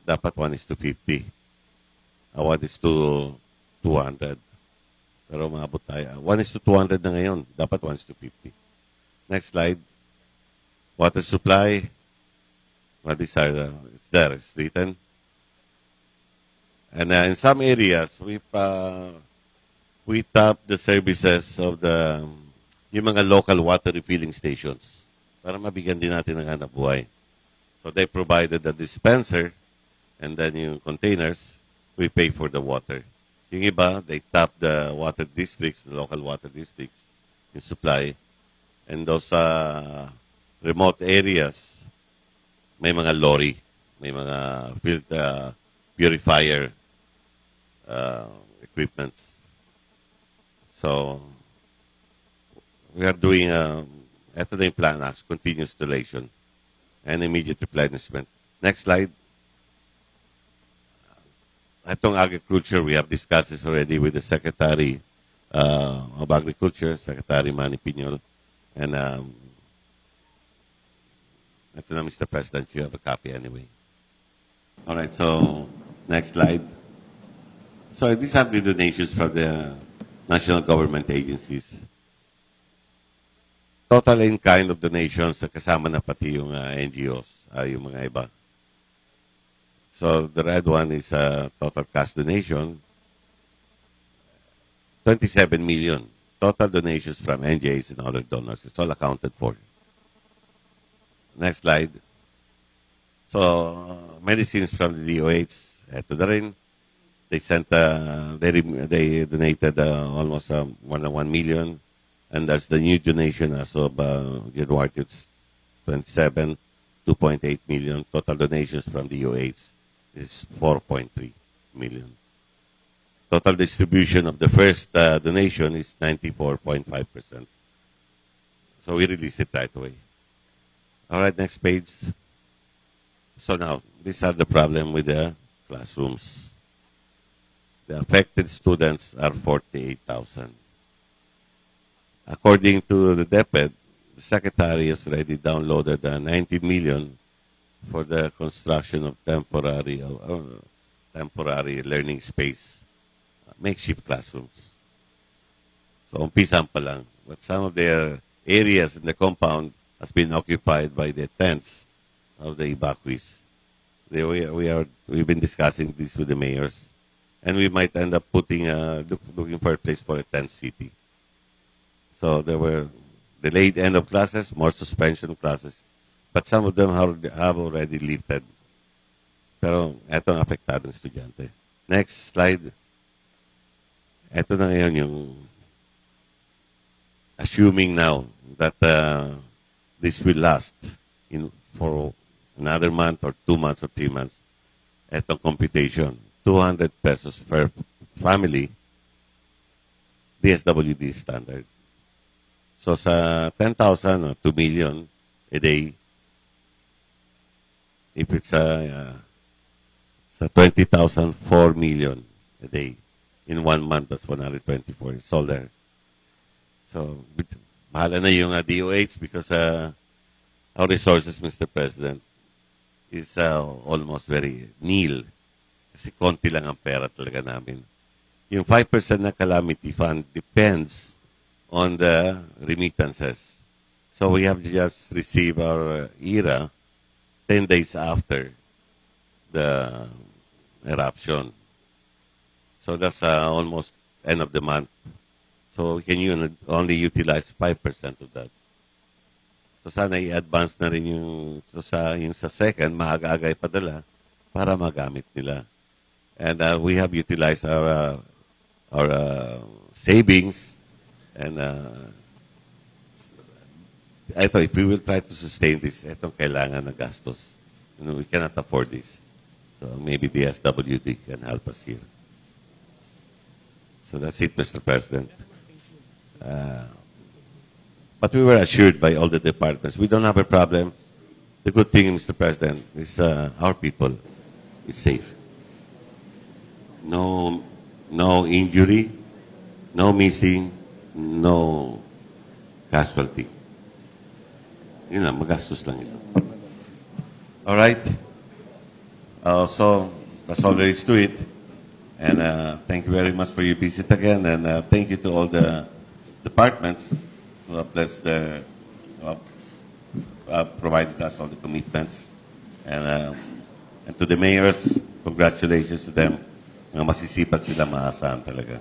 dapat 1:50. 1:200. Pero maabot tayo. 1:200 na ngayon. Dapat 1:50. Next slide. Water supply. What these are, it's there, it's written. And in some areas, we tap the services of yung mga local water refilling stations para mabigyan din natin ng hanap buhay. So they provided a dispenser and then yung containers, we pay for the water. Yung iba, they tap the water districts, the local water districts, in supply. And those remote areas, may mga lorry, may mga purifier equipments. So, we are doing, ito na yung plan, continuous installation and immediate replenishment. Next slide. Itong agriculture, we have discussed this already with the Secretary of Agriculture, Secretary Manny Piñol. And ito na, Mr. President, you have a copy anyway. All right, so next slide. So these are the donations from the national government agencies. Total in kind of donations, kasama na pati yung NGOs, yung mga iba. So the red one is total cash donation, 27 million. Total donations from NGOs and other donors. It's all accounted for. Next slide. So medicines from the DOH, eto na rin. They sent, they donated almost more than 1 million. And that's the new donation as of January 27, 2.8 million. Total donations from the DOH is 4.3 million. Total distribution of the first donation is 94.5%. So we release it right away. All right, next page. So now, these are the problem with the classrooms. The affected students are 48,000. According to the DepEd, the Secretary has already downloaded 19 million for the construction of temporary learning space, makeshift classrooms. So, umpisan pa lang. But some of the areas in the compound has been occupied by the tents of the evacuees. We've been discussing this with the mayors, and we might end up looking for a place for a tent city. So there were delayed end of classes, more suspension classes, but some of them have already lifted. Pero eto ang apektadong estudyante. Next slide. Eto na ngayon yung assuming now that this will last for another month or 2 months or 3 months. Etong computation, 200 pesos per family, DSWD standard. So sa 10,000 or 2 million a day, if it's sa 20,000, 4 million a day. In 1 month, that's 124. It's all there. So, bahala na yung DOH because our resources, Mr. President, is almost very nil. Kasi konti lang ang pera talaga namin. Yung 5% na calamity fund depends on the remittances. So we have just received our ERA 10 days after the eruption. So that's almost end of the month. So we can only utilize 5% of that. So sana i-advance na rin yung sa second, maaga-aga ipadala para magamit nila. And we have utilized our savings. And I thought if we will try to sustain this, itong kailangan na gastos. We cannot afford this. So maybe the SWD can help us here. So that's it, Mr. President. But we were assured by all the departments. We don't have a problem. The good thing, Mr. President, is our people is safe. No injury, no missing, no casualty. Yun lang, magastos lang ito. All right? So that's all there is to it. And thank you very much for your visit again. And thank you to all the departments who have blessed who have provided us all the commitments. And to the mayors, congratulations to them. Masisipag sila, maasahan talaga.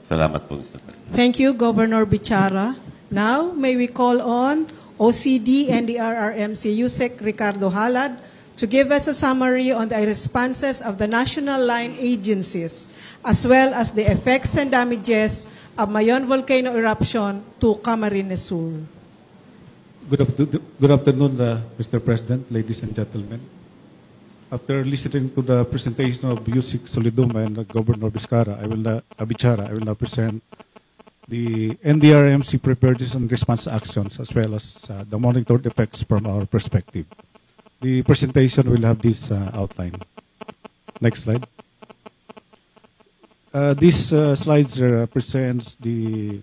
Salamat po, Mr. President. Thank you, Governor Bichara. Now, may we call on OCD and the RRMC USEC Ricardo Halad to give us a summary on the responses of the national line agencies, as well as the effects and damages of Mayon volcano eruption to Camarines Sur. Good afternoon, Mr. President, ladies and gentlemen. After listening to the presentation of Yusik Solidum and Governor Bichara, I will now present the NDRMC preparedness and response actions, as well as the monitored effects from our perspective. The presentation will have this outline. Next slide. This slide presents the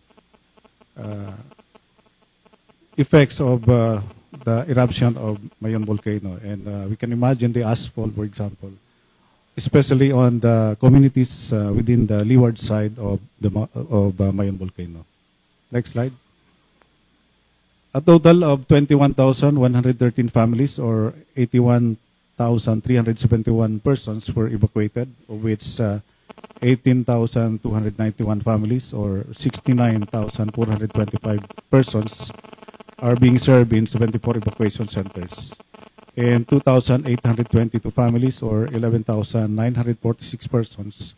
effects of the eruption of Mayon volcano, and we can imagine the asphalt, for example, especially on the communities within the leeward side of the Mayon volcano. Next slide. A total of 21,113 families, or 81,371 persons, were evacuated, of which 18,291 families, or 69,425 persons, are being served in 74 evacuation centers. And 2,822 families, or 11,946 persons,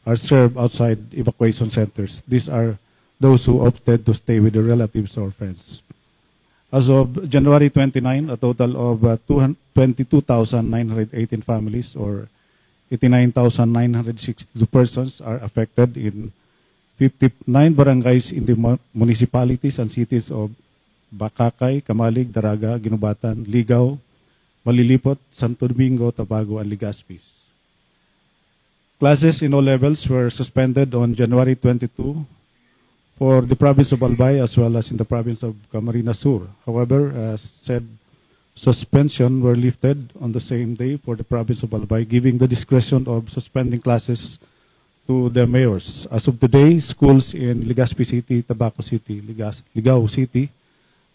are served outside evacuation centers. These are those who opted to stay with their relatives or friends. As of January 29, a total of 22,918 families, or 89,962 persons, are affected in 59 barangays in the municipalities and cities of Bacacay, Camalig, Daraga, Ginubatan, Ligaw, Malilipot, Santo Domingo, Tabago, and Legazpi. Classes in all levels were suspended on January 22 for the province of Albay as well as in the province of Camarines Sur. However, said suspension were lifted on the same day for the province of Albay, giving the discretion of suspending classes to the mayors. As of today, schools in Legazpi City, Tabaco City, Ligaw City,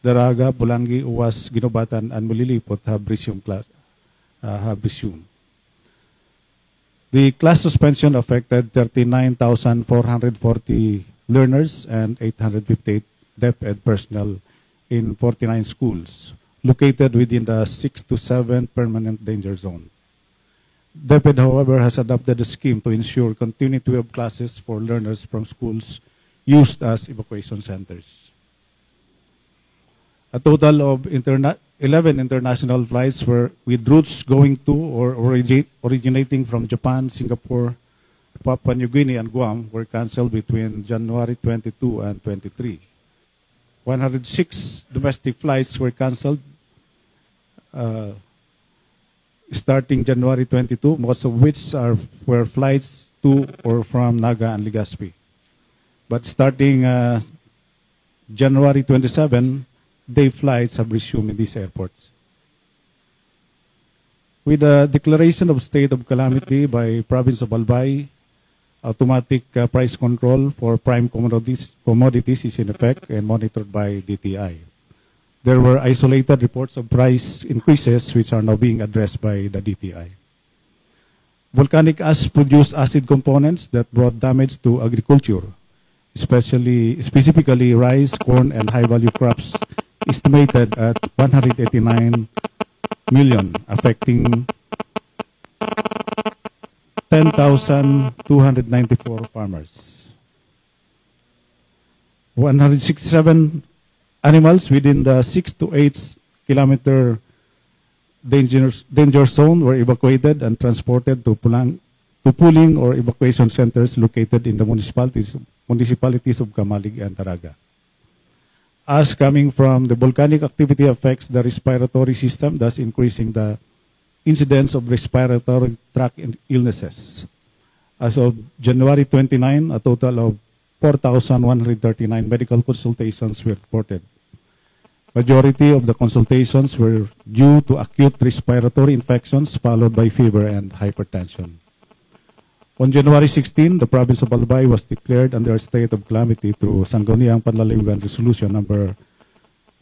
Daraga, Bulangi, Uwas, Ginubatan, and Malilipot have resumed. The class suspension affected 39,440 learners and 858 DepEd personnel in 49 schools located within the 6 to 7 permanent danger zone. DepEd, however, has adopted a scheme to ensure continuity of classes for learners from schools used as evacuation centers. A total of 11 international flights were with routes going to or originating from Japan, Singapore, Papua New Guinea, and Guam were canceled between January 22 and 23. 106 domestic flights were canceled starting January 22, most of which were flights to or from Naga and Legazpi. But starting January 27, day flights have resumed in these airports. With the declaration of state of calamity by province of Albay, automatic price control for prime commodities is in effect and monitored by DTI. There were isolated reports of price increases which are now being addressed by the DTI. Volcanic ash produced acid components that brought damage to agriculture, specifically rice, corn, and high-value crops, estimated at 189 million, affecting 10,294 farmers. 167 animals within the 6 to 8 kilometer danger zone were evacuated and transported to pooling or evacuation centers located in the municipalities of Camalig and Daraga. Ash coming from the volcanic activity affects the respiratory system, thus increasing the incidence of respiratory tract illnesses. As of January 29, a total of 4,139 medical consultations were reported. Majority of the consultations were due to acute respiratory infections followed by fever and hypertension. On January 16, the province of Albay was declared under a state of calamity through Sangguniang Panlaliwigan Resolution number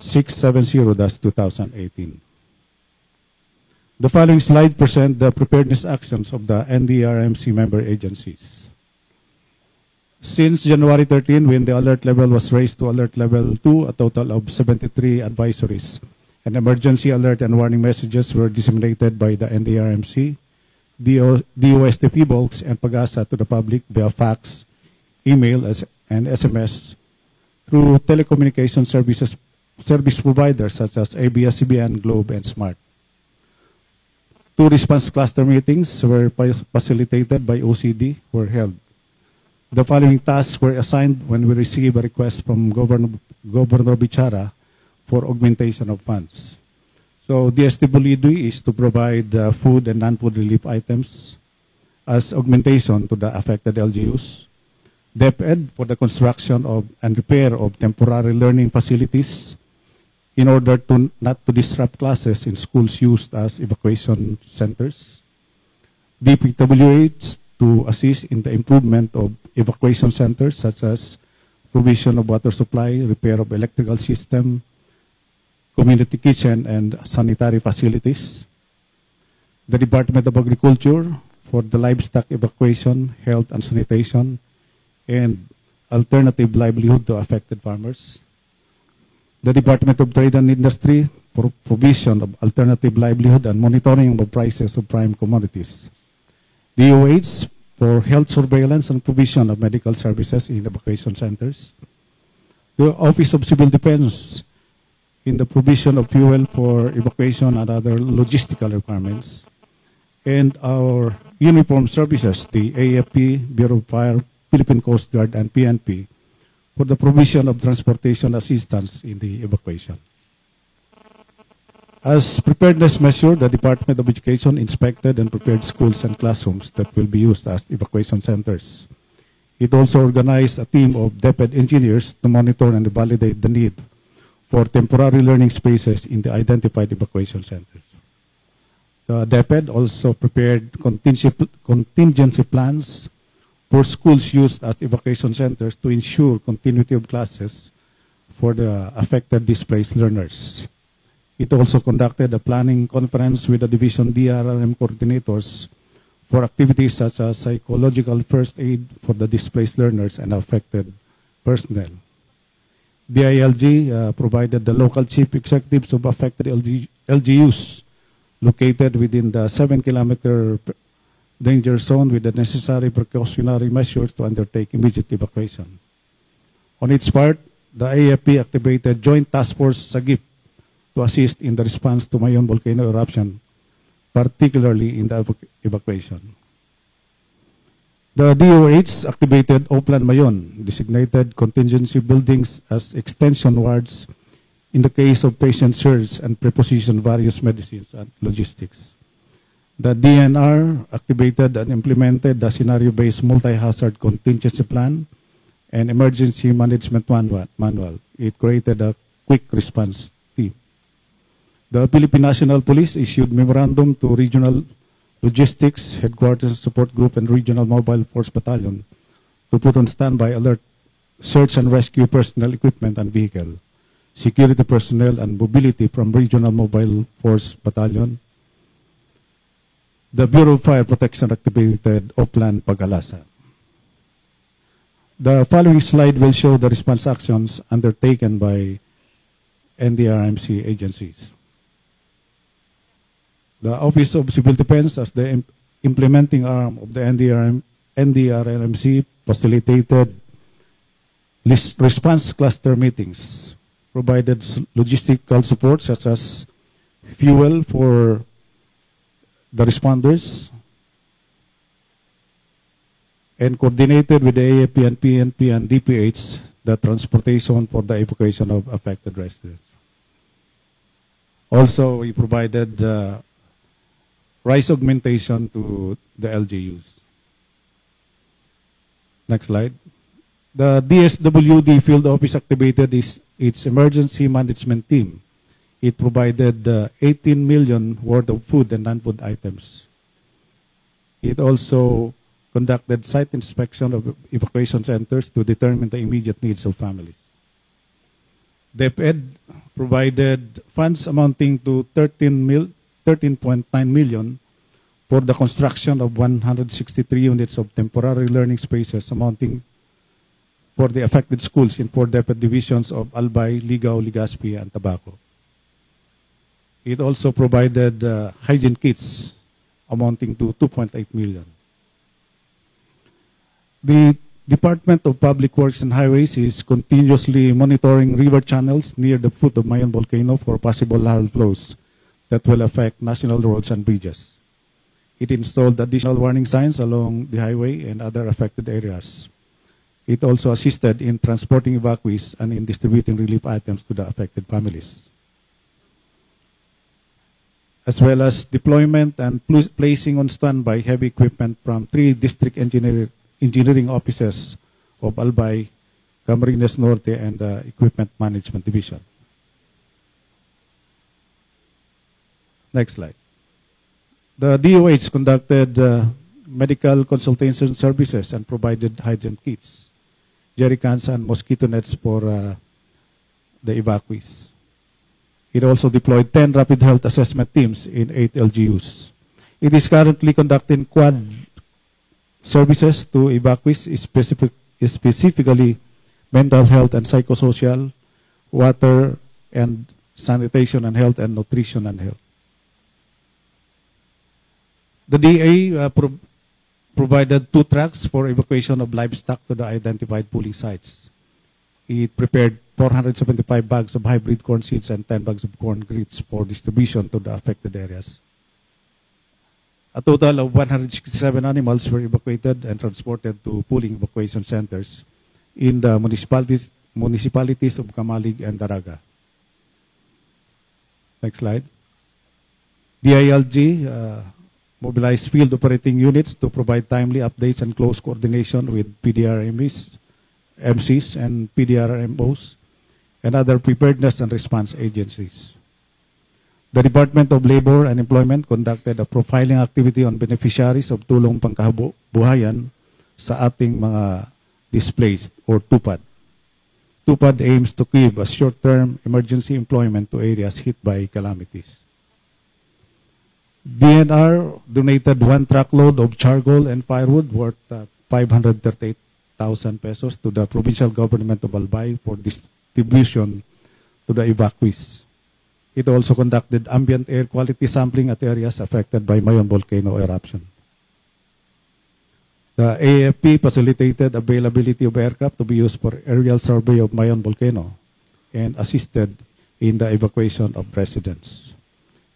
670-2018. The following slide presents the preparedness actions of the NDRMC member agencies. Since January 13, when the alert level was raised to alert level 2, a total of 73 advisories and emergency alert and warning messages were disseminated by the NDRMC, DOSTP bulks, and PAGASA to the public via fax, email, and SMS through telecommunication service providers such as ABS-CBN, Globe, and Smart. 2 response cluster meetings were facilitated by OCD were held. The following tasks were assigned when we received a request from Governor Bichara for augmentation of funds. So DSWD is to provide food and non-food relief items as augmentation to the affected LGUs. DepEd for the construction of and repair of temporary learning facilities in order to not to disrupt classes in schools used as evacuation centers. DPWH to assist in the improvement of evacuation centers such as provision of water supply, repair of electrical system, community kitchen, and sanitary facilities. The Department of Agriculture for the livestock evacuation, health and sanitation, and alternative livelihood to affected farmers. The Department of Trade and Industry for provision of alternative livelihood and monitoring of prices of prime commodities. DOH for health surveillance and provision of medical services in evacuation centers. The Office of Civil Defense in the provision of fuel for evacuation and other logistical requirements. And our uniform services, the AFP, Bureau of Fire, Philippine Coast Guard, and PNP, for the provision of transportation assistance in the evacuation. As preparedness measure, the Department of Education inspected and prepared schools and classrooms that will be used as evacuation centers. It also organized a team of DepEd engineers to monitor and validate the need for temporary learning spaces in the identified evacuation centers. The DepEd also prepared contingency plans for schools used as evacuation centers to ensure continuity of classes for the affected displaced learners. It also conducted a planning conference with the Division DRRM coordinators for activities such as psychological first aid for the displaced learners and affected personnel. DILG provided the local chief executives of affected LGUs located within the 7-kilometer danger zone with the necessary precautionary measures to undertake immediate evacuation. On its part, the AFP activated Joint Task Force SAGIP to assist in the response to Mayon volcano eruption, particularly in the evacuation. The DOH activated Oplan Mayon, designated contingency buildings as extension wards in the case of patient surge and preposition various medicines and logistics. The DNR activated and implemented the scenario-based multi-hazard contingency plan and emergency management manual. It created a quick response team. The Philippine National Police issued memorandum to regional logistics, headquarters support group, and regional mobile force battalion to put on standby alert search and rescue personnel, equipment, and vehicle, security personnel, and mobility from regional mobile force battalion. The Bureau of Fire Protection activated Oplan Pagalasa. The following slide will show the response actions undertaken by NDRMC agencies. The Office of Civil Defense, as the implementing arm of the NDRMC, facilitated response cluster meetings, provided logistical support such as fuel for the responders, and coordinated with the AFP and PNP and DPH the transportation for the evacuation of affected residents. Also, we provided rice augmentation to the LGUs. Next slide. The DSWD field office activated its emergency management team. It provided 18 million worth of food and non-food items. It also conducted site inspection of evacuation centers to determine the immediate needs of families. DepEd provided funds amounting to 13.9 million for the construction of 163 units of temporary learning spaces amounting for the affected schools in 4 DepEd divisions of Albay, Ligao, Legazpi, and Tabaco. It also provided hygiene kits amounting to 2.8 million. The Department of Public Works and Highways is continuously monitoring river channels near the foot of Mayon Volcano for possible lateral flows that will affect national roads and bridges. It installed additional warning signs along the highway and other affected areas. It also assisted in transporting evacuees and in distributing relief items to the affected families, as well as deployment and placing on standby heavy equipment from 3 district engineering offices of Albay, Camarines Norte, and the Equipment Management Division. Next slide. The DOH conducted medical consultation services and provided hygiene kits, jerry cans, and mosquito nets for the evacuees. It also deployed 10 rapid health assessment teams in 8 LGUs. It is currently conducting quad services to evacuees, specifically mental health and psychosocial, water and sanitation and health, and nutrition and health. The DA provided 2 trucks for evacuation of livestock to the identified pooling sites. It prepared 475 bags of hybrid corn seeds and 10 bags of corn grits for distribution to the affected areas. A total of 167 animals were evacuated and transported to pooling evacuation centers in the municipalities of Kamalig and Daraga. Next slide. DILG mobilized field operating units to provide timely updates and close coordination with PDRMs, MCs, and PDRMOs, and other preparedness and response agencies. The Department of Labor and Employment conducted a profiling activity on beneficiaries of tulong pangkabuhayan sa ating mga displaced, or TUPAD. TUPAD aims to give a short-term emergency employment to areas hit by calamities. DNR donated 1 truckload of charcoal and firewood worth 538,000 pesos to the provincial government of Albay for distribution to the evacuees. It also conducted ambient air quality sampling at areas affected by Mayon volcano eruption. The AFP facilitated availability of aircraft to be used for aerial survey of Mayon volcano and assisted in the evacuation of residents.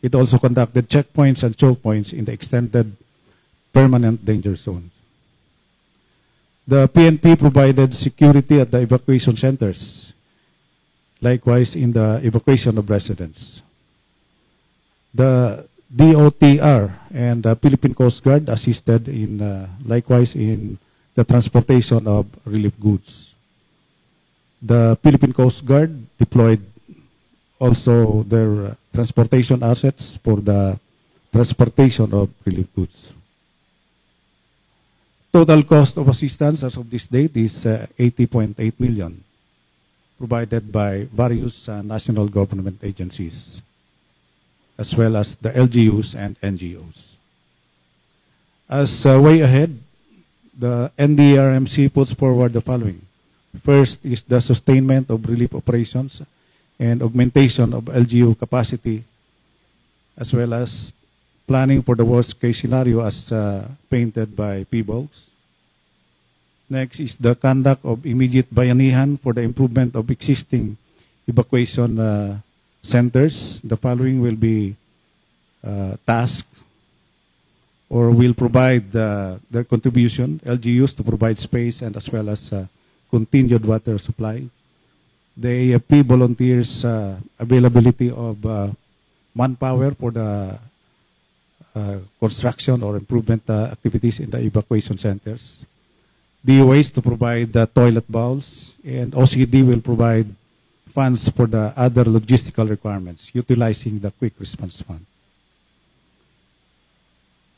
It also conducted checkpoints and choke points in the extended permanent danger zone. The PNP provided security at the evacuation centers, likewise in the evacuation of residents. The DOTR and the Philippine Coast Guard assisted in, likewise in the transportation of relief goods. The Philippine Coast Guard deployed also their transportation assets for the transportation of relief goods. Total cost of assistance as of this date is 80.8 million, provided by various national government agencies, as well as the LGUs and NGOs. As way ahead, the NDRMC puts forward the following. First is the sustainment of relief operations and augmentation of LGU capacity, as well as planning for the worst-case scenario as painted by PBOLs. Next is the conduct of immediate bayanihan for the improvement of existing evacuation centers. The following will be tasked or will provide their contribution, LGUs to provide space and as well as continued water supply. The AFP volunteers availability of manpower for the construction or improvement activities in the evacuation centers. DOH to provide toilet bowls, and OCD will provide funds for the other logistical requirements, utilizing the Quick Response Fund.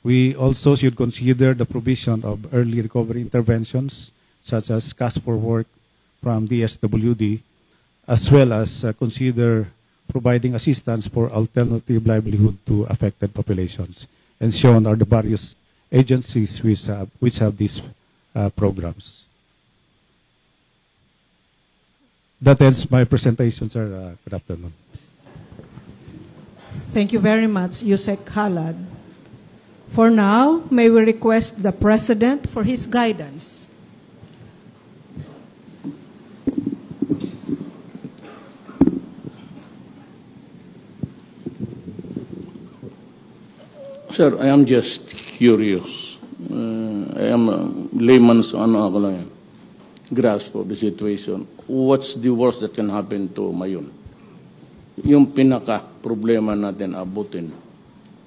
We also should consider the provision of early recovery interventions, such as cash for work from DSWD, as well as consider providing assistance for alternative livelihood to affected populations. And shown are the various agencies which have these programs. That ends my presentation, sir. Good afternoon. Thank you very much, Yusek Halad. For now, may we request the President for his guidance. Sir, I am just curious. I am a layman's grasp of the situation. What's the worst that can happen to Mayon? Yung pinaka-problema natin abutin.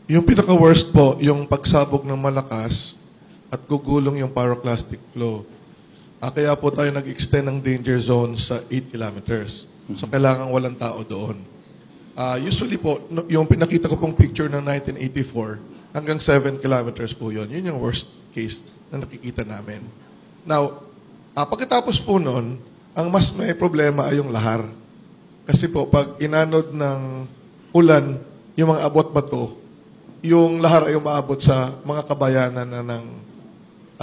Yung pinaka-worst po, yung pagsabog ng malakas at gugulong yung pyroclastic flow. Kaya po tayo nag-extend ng danger zone sa 8 kilometers. So kailangan walang tao doon. Usually po, yung pinakita ko pong picture ng 1984, hanggang 7 kilometers po yun. Yun yung worst case na nakikita namin. Now, pagkatapos po nun, ang mas may problema ay yung lahar. Kasi po, pag inanod ng ulan, yung mga abot bato, yung lahar ay umaabot sa mga kabayanan na ng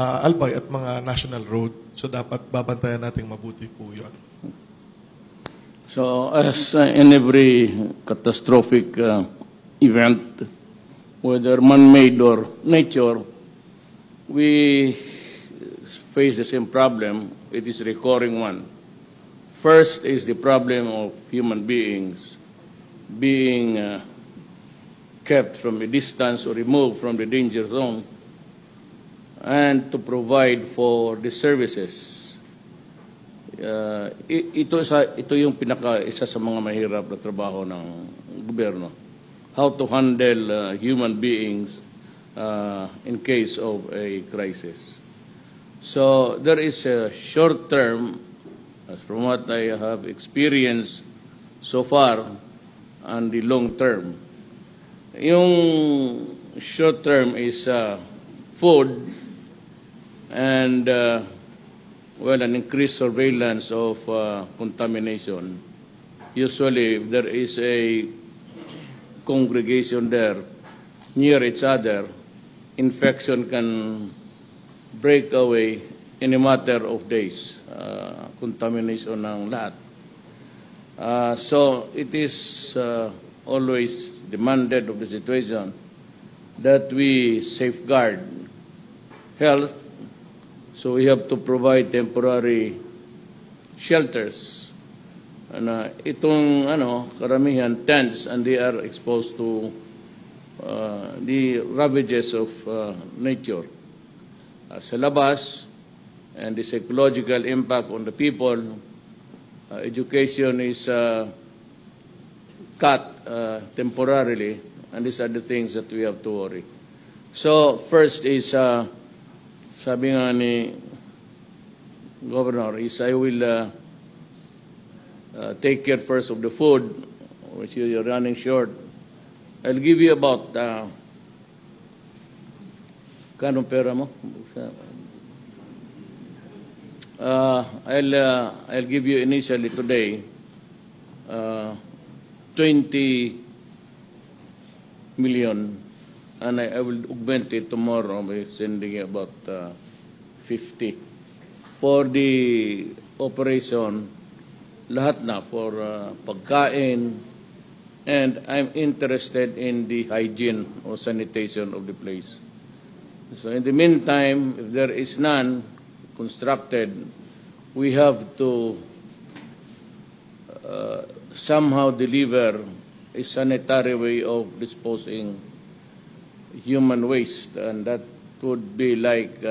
Albay at mga national road. So, dapat babantayan natin mabuti po yun. So, as in every catastrophic event, whether man-made or nature, we face the same problem. It is a recurring one. First is the problem of human beings being kept from a distance or removed from the danger zone and to provide for the services. Ito yung isa sa mga mahirap na trabaho ng gobyerno. How to handle human beings in case of a crisis. So there is a short term, as from what I have experienced so far, and the long term. Yung short term is food and well, an increased surveillance of contamination. Usually, if there is a congregation there near each other, infection can break away in a matter of days. Contamination ng lahat. So it is always demanded of the situation that we safeguard health. So we have to provide temporary shelters. Itong karamihan tents, and they are exposed to the ravages of nature. Sa labas, and the psychological impact on the people, education is cut temporarily, and these are the things that we have to worry. So first is, sabi nga ni Governor, is I will take care first of the food, which you're running short. I'll give you about, kanong pera mo? I'll give you initially today 20 million, and I will augment it tomorrow by sending about 50 for the operation, lahat na for pagkain, and I'm interested in the hygiene or sanitation of the place. So in the meantime, if there is none constructed, we have to somehow deliver a sanitary way of disposing human waste, and that would be like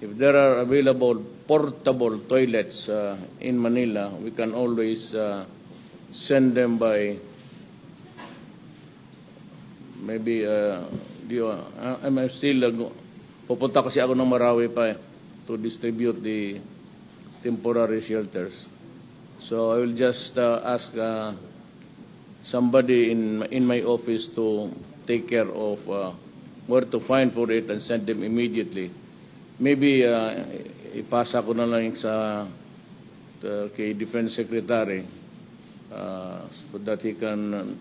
if there are available portable toilets in Manila, we can always send them by maybe I'm still pupunta kasi ako ng Marawi pa to distribute the temporary shelters. So I will just ask somebody in my office to take care of where to find for it and send them immediately. Maybe ipasa ko na lang sa kay Defense Secretary so that he can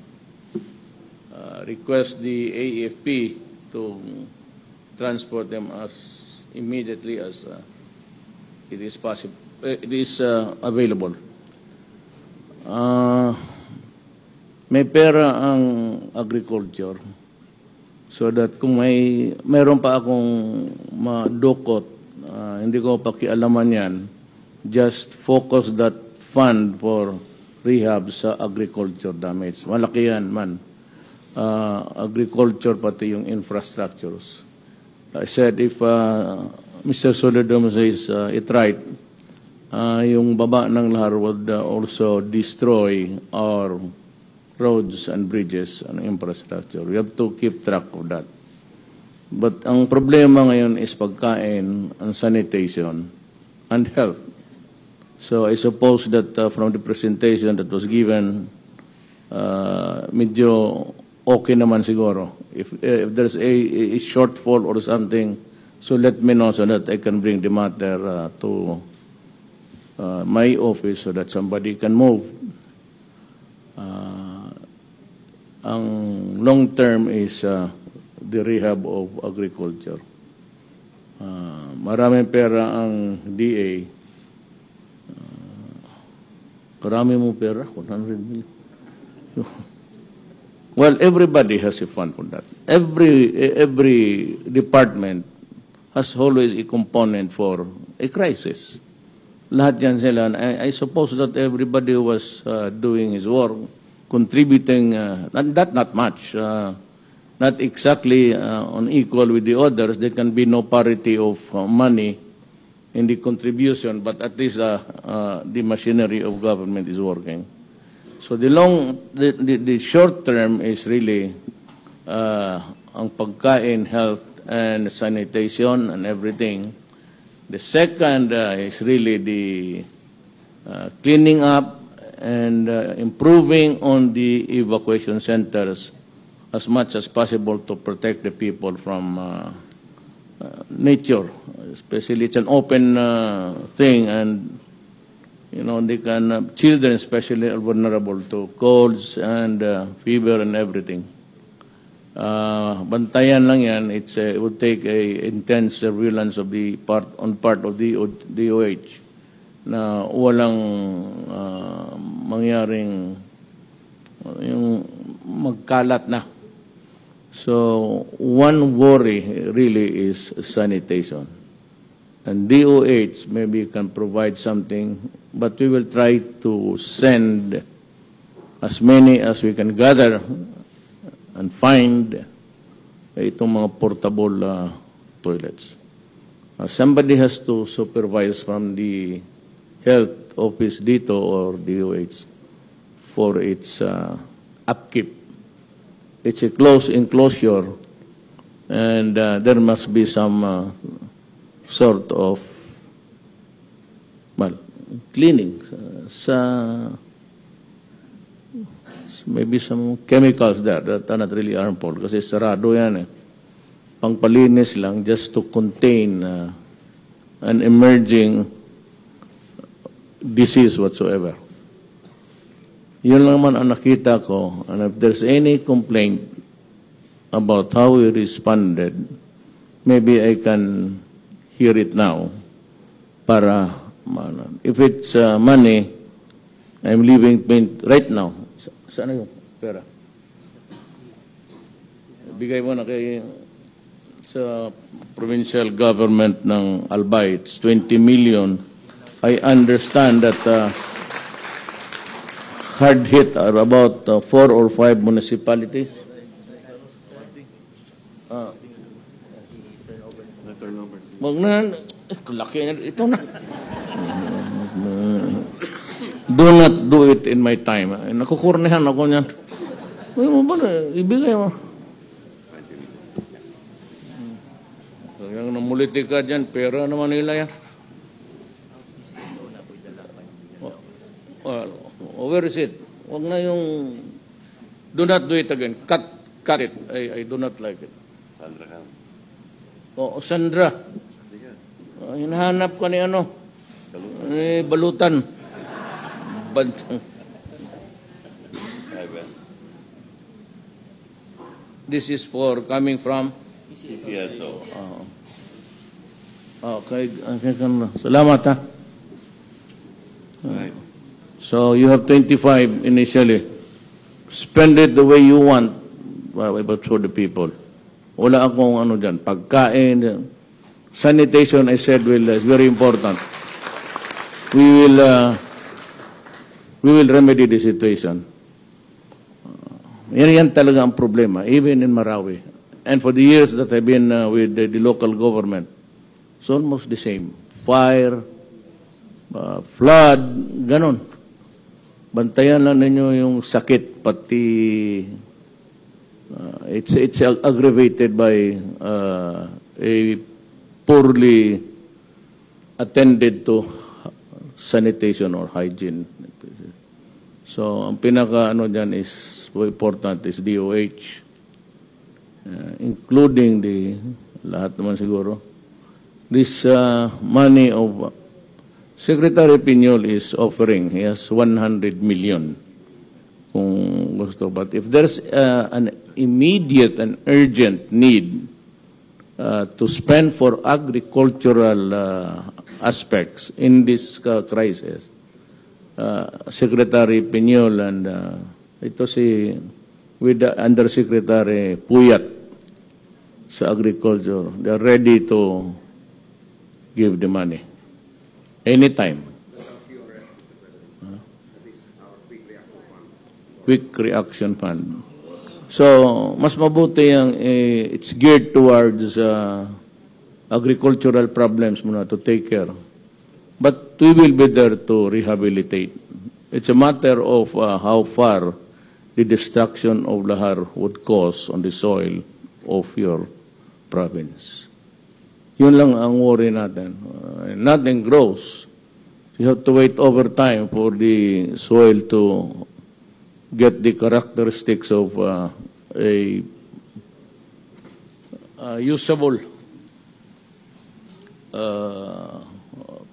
request the AFP to transport them as immediately as it is possible. It is available. May pera ang agriculture so that kung mayroon pa akong madukot, hindi ko pakialaman yan, just focus that fund for rehab sa agriculture damage. Malaki yan, man. Agriculture pati yung infrastructures. I said if Mr. Soledom says it right, yung baba ng lahar would also destroy our roads and bridges and infrastructure. We have to keep track of that. But ang problema ngayon is pagkain and sanitation and health. So I suppose that from the presentation that was given, medyo okay naman siguro. If there's a shortfall or something, so let me know so that I can bring the matter to my office so that somebody can move. Ang long term is the rehab of agriculture. Maraming pera ang DA. Karami mo pera, 100 million. Well, everybody has a fund for that. Every department has always a component for a crisis. Lahat yan sila. I suppose that everybody was doing his work, contributing, not much, not exactly on equal with the others. There can be no parity of money in the contribution, but at least the machinery of government is working. So the short term is really ang pagkain, health, and sanitation and everything. The second is really the cleaning up and improving on the evacuation centers as much as possible to protect the people from nature. Especially it's an open thing, and they can children especially are vulnerable to colds and fever and everything. Bantayan lang yan. It would take a intense surveillance of the part of the DOH na walang mangyaring yung magkalat na. So one worry really is sanitation. And DOH maybe can provide something, but we will try to send as many as we can gather and find itong mga portable toilets. Somebody has to supervise from the health office dito or DOH for its upkeep. It's a closed enclosure, and there must be some sort of cleaning. Maybe some chemicals there that are not really harmful kasi sarado yan eh. Pangpalinis lang just to contain an emerging disease whatsoever. Yun lang man ang nakita ko, and if there's any complaint about how we responded, maybe I can hear it now para if it's money, I'm leaving right now. Saan yung pera? Bigay mo na sa provincial government ng Albay. It's 20 million. I understand that hard hit are about 4 or 5 municipalities. Wag na, laki na, ito na. Do not do it in my time. Nakukurnihan ako niyan. Uy mo ba na, ibigay mo. Yung namuliti ka dyan, pera naman nila yan. Where is it? Huwag na yung, do not do it again. Cut it. I do not like it. Sandra ka. Oo, Sandra. Hinahanap ka ni ano? Ni Balutan. This is for coming from? CSO. Okay. Salamat ha. Right. So you have 25 initially. Spend it the way you want, but for the people. Wala akong ano dyan. Pagkain, sanitation, I said, is very important. We will remedy the situation. Yan talaga ang problema, even in Marawi. And for the years that I've been with the local government, it's almost the same. Fire, flood, ganon. Bantayan lang ninyo yung sakit, pati it's aggravated by a poorly attended to sanitation or hygiene. So, ang pinaka ano dyan is important is DOH, including the lahat naman siguro. This money of Secretary Piñol is offering. He has 100 million kung gusto. But if there's an immediate and urgent need to spend for agricultural aspects in this crisis, Secretary Piñol and ito si with the Undersecretary Puyat sa Agriculture, they're ready to give the money. Anytime. Quick Reaction Fund. So, mas mabuti yung it's geared towards agricultural problems muna to take care. But we will be there to rehabilitate. It's a matter of how far the destruction of lahar would cause on the soil of your province. Yun lang ang worry natin. Nothing grows. You have to wait over time for the soil to get the characteristics of a usable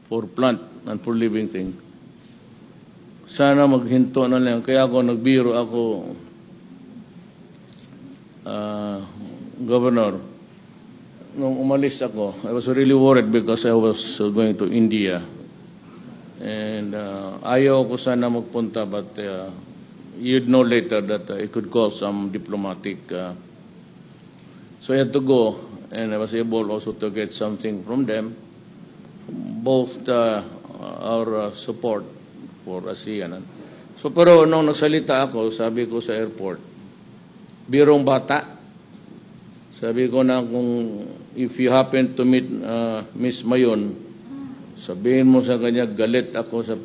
for plant and for living thing. Sana maghinto na lang. Kaya ako nagbiro ako, Governor, nung umalis ako, I was really worried because I was going to India. And ayaw ko sana magpunta, but you'd know later that it could cause some diplomatic. So I had to go, and I was able also to get something from them, both our support for ASEAN. So pero nung nagsalita ako, sabi ko sa airport, birong bata. Sabi ko na kung if you happen to meet Miss Mayon, sabihin mo sa kanya, galit ako sa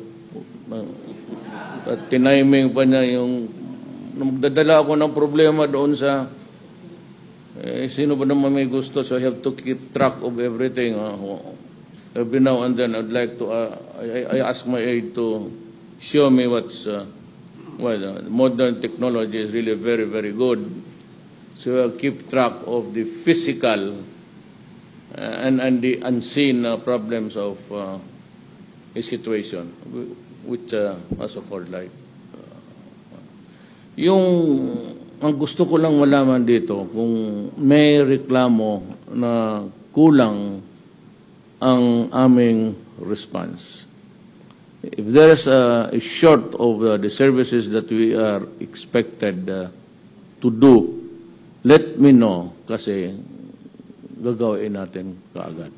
at tiniming pa niya yung magdadala ako ng problema doon sa sino ba naman may gusto, so I have to keep track of everything. Every now and then I'd like to I ask my aide to show me what's modern technology is really very, very good. So I'll keep track of the physical and the unseen problems of a situation, which also called like ang gusto ko lang malaman dito kung may reklamo na kulang ang aming response. If there is a short of the services that we are expected to do, let me know kasi gagawin natin kaagad.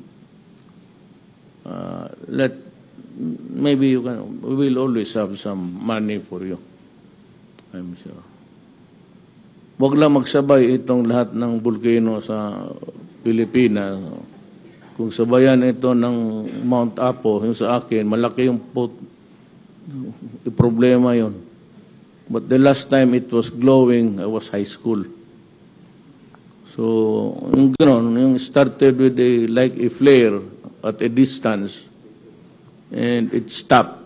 Maybe we will always have some money for you. I'm sure. Huwag lang magsabay itong lahat ng volcano sa Pilipinas. Kung sabayan ito ng Mount Apo, yung sa akin, malaki yung problema yun. But the last time it was glowing, I was high school. So, yung gano'n, yung started with like a flare at a distance, and it stopped.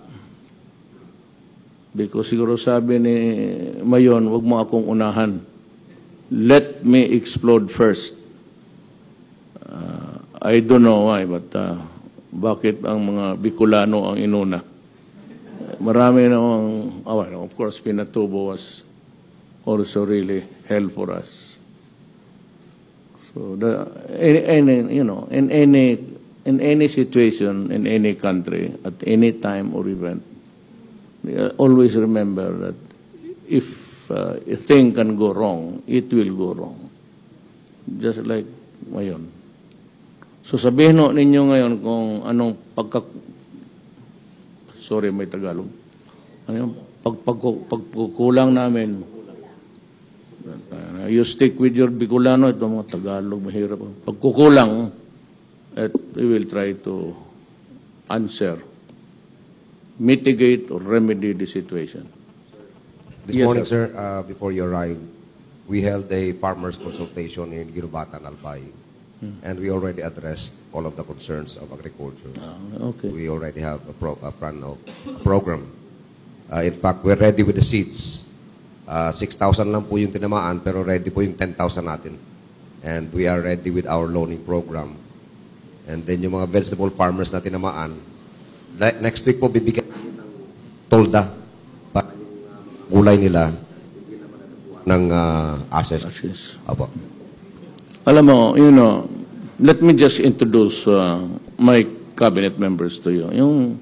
Because siguro sabi ni Mayon, wag mo akong unahan. Let me explode first. I don't know why, but bakit ang mga Bicolano ang inuna? Marami namang, of course, Pinatubo was also really hell for us. So, in any situation, in any country, at any time or event, always remember that if a thing can go wrong, it will go wrong. Just like Mayon. So sabihin ninyo ngayon kung anong sorry, may Tagalog. Ano yung pagkukulang namin. You stick with your Bicolano, ito mga Tagalog, mahirap. Pagkukulang, we will try to answer, mitigate or remedy the situation. This morning, sir, before you arrived, we held a farmers consultation in Ginubatan, Albay, and we already addressed all of the concerns of agriculture. Okay. We already have a program. In fact, we're ready with the seeds. 6,000 lang po yung tinamaan, pero ready po yung 10,000 natin. And we are ready with our loaning program. And then yung mga vegetable farmers na tinamaan, next week po bibigyan ng tolda para yung gulay nila ng assets. Apo. Alam mo, let me just introduce my cabinet members to you. Yung,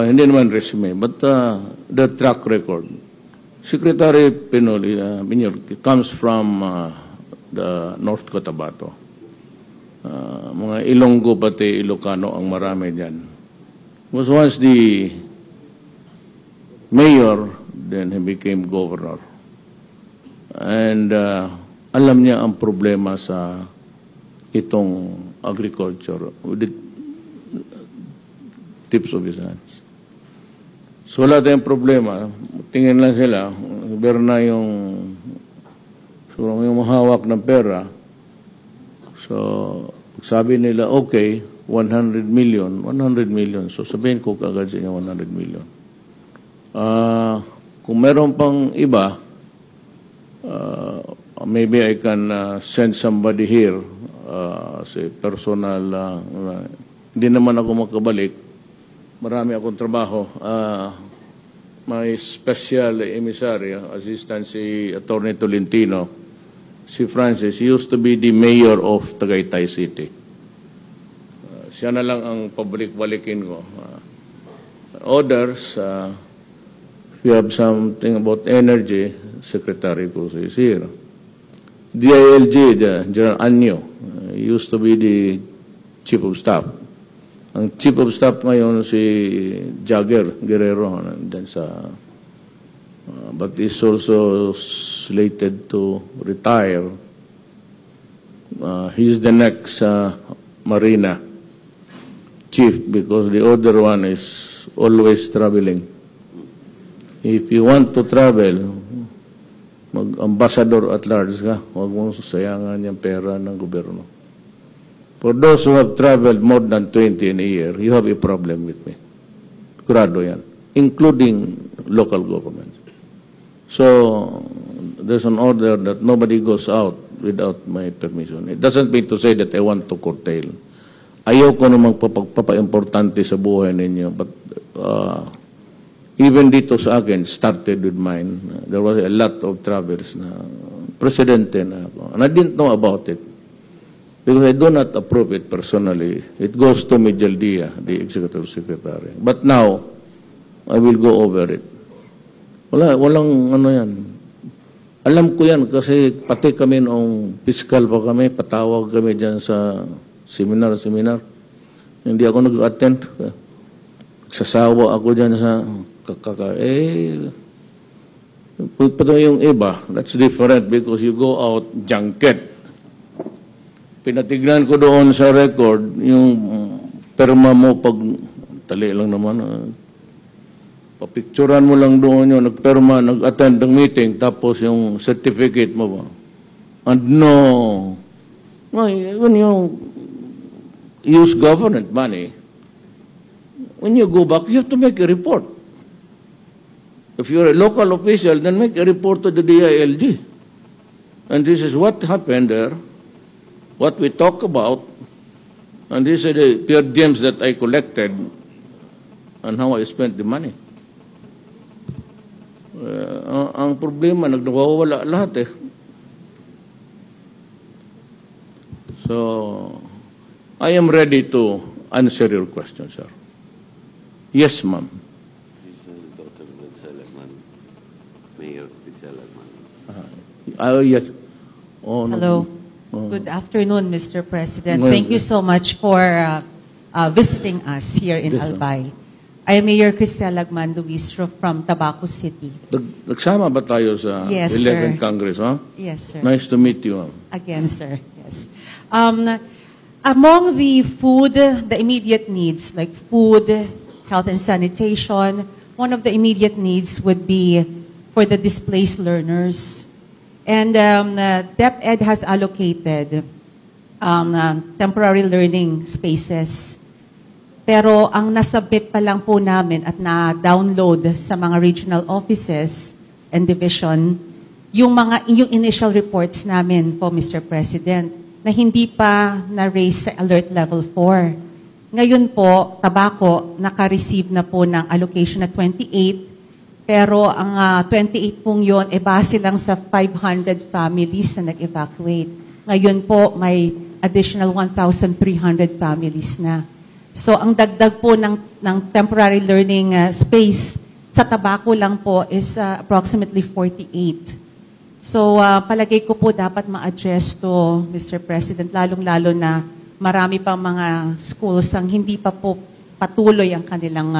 hindi naman resume, but the track record. Secretary Pinoli comes from the North Cotabato. Mga Ilonggo pati Ilocano ang marami dyan. Was once the mayor, then he became governor. And alam niya ang problema sa itong agriculture with the tips of his hands. So wala tayong problema. Tingin lang sila, meron na yung mahawak ng pera. So sabi nila, okay, 100 million. So sabihin ko kagad sa inyo 100 million. Kung meron pang iba, maybe I can send somebody here say personal. Hindi naman ako makabalik. Marami akong trabaho. My special emissary, assistant si Attorney Tolentino, si Francis, he used to be the mayor of Tagaytay City. Siya na lang ang pabalik-balikin ko. Others, if you have something about energy, Secretary ko is here. DILG, General Anyo, used to be the Chief of Staff. Ang Chief of Staff ngayon si Jagger Guerrero, but is also slated to retire. He's the next Marina Chief because the other one is always traveling. If you want to travel, mag-ambassador at large ka, huwag mong sasayangan yung pera ng gobyerno. For those who have traveled more than 20 in a year, you have a problem with me. Kurado yan, including local governments. So, there's an order that nobody goes out without my permission. It doesn't mean to say that I want to curtail. Ayaw ko namang papa-importante sa buhay ninyo, but even dito sa akin, started with mine. There was a lot of travels na presidente na ako. And I didn't know about it. Because I do not approve it personally. It goes to Medialdia, the Executive Secretary. But now, I will go over it. Walang ano yan. Alam ko yan kasi pati kami noong fiscal pa kami, patawag kami dyan sa seminar. Hindi ako nag-attend. Sasawa ako dyan sa Pati yung iba, that's different because you go out junket. Pinatignan ko doon sa record, yung perma mo pag, tali lang naman, papicturan mo lang doon yun, nagperma, nag-attend ng meeting, tapos yung certificate mo ba? And no, when you use government money, when you go back, you have to make a report. If you're a local official, then make a report to the DILG. And this is what happened there, what we talk about, and these are the pure gems that I collected and how I spent the money. Ang problema, nagwawala lahat eh. So, I am ready to answer your question, sir. Yes, ma'am. Mayor, yes. Oh, no. Hello. Good afternoon, Mr. President. Thank you so much for visiting us here in Albay. I am Mayor Cristel Lagman Luistro from Tabaco City. Nagsama ba tayo sa Yes, 11th sir. Congress, huh? Yes, sir. Nice to meet you, ma'am. Again, sir. Yes. Among the food, the immediate needs, like food, health and sanitation, one of the immediate needs would be for the displaced learners. And DepEd has allocated temporary learning spaces. Pero ang nasubmit pa lang po namin at na-download sa mga regional offices and division, yung initial reports namin po, Mr. President, na hindi pa na-raise sa alert level 4. Ngayon po, Tabaco, naka-receive na po ng allocation na 28, pero ang 28 pong yun, base lang sa 500 families na nag-evacuate. Ngayon po, may additional 1,300 families na. So, ang dagdag po ng temporary learning space sa Tabaco lang po is approximately 48. So, palagay ko po dapat ma-address to, Mr. President, lalong-lalo na marami pang mga schools ang hindi pa po patuloy ang kanilang